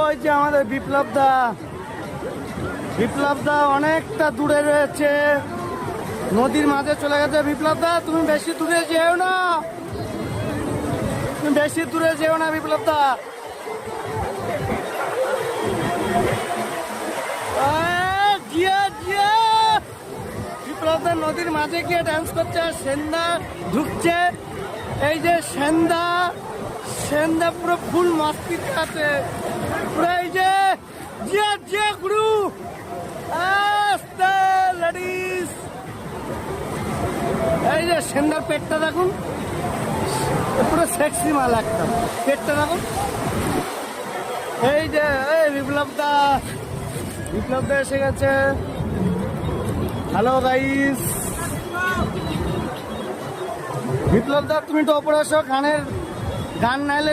ওই যে আমাদের বিপ্লব দা অনেকটা দূরে রয়েছে, নদীর মাঝে চলে গেছে। বিপ্লব দা তুমি বেশি দূরে যেও না, বিপ্লব দা। বিপ্লব দা নদীর মাঝে গিয়ে ডান্স করছে, সেন্দা ঢুকছে। এই যে সেন্দা পুরো ফুল মস্তিতে আছে পুরো। এই যে জিয়া গুরু আস্তে লেডিস। এই যে সেন্দার পেটটা দেখুন, পুরো সেক্সি মাল একটা। পেটটা দেখুন। এই যে বিপ্লব দা এসে গেছে। হ্যালো গাইস, বিপ্লব দা তুমি তো ওপরে আসো, গান নাইলে